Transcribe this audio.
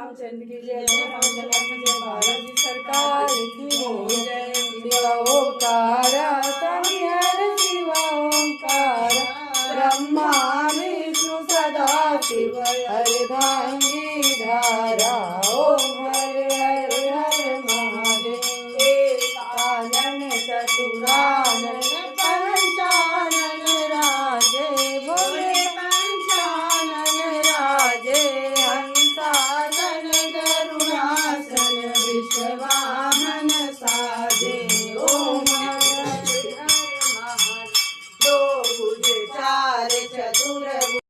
रामचंद्र की जय, मंगलम जय बालाजी सरकार की हो जय। शिव ओंकार तनिहर शिव ओंकार, ब्रह्मा विष्णु सदा शिव अर्धांगी धारा। ओम हर हर हर महादेव, एकानन चतुरानन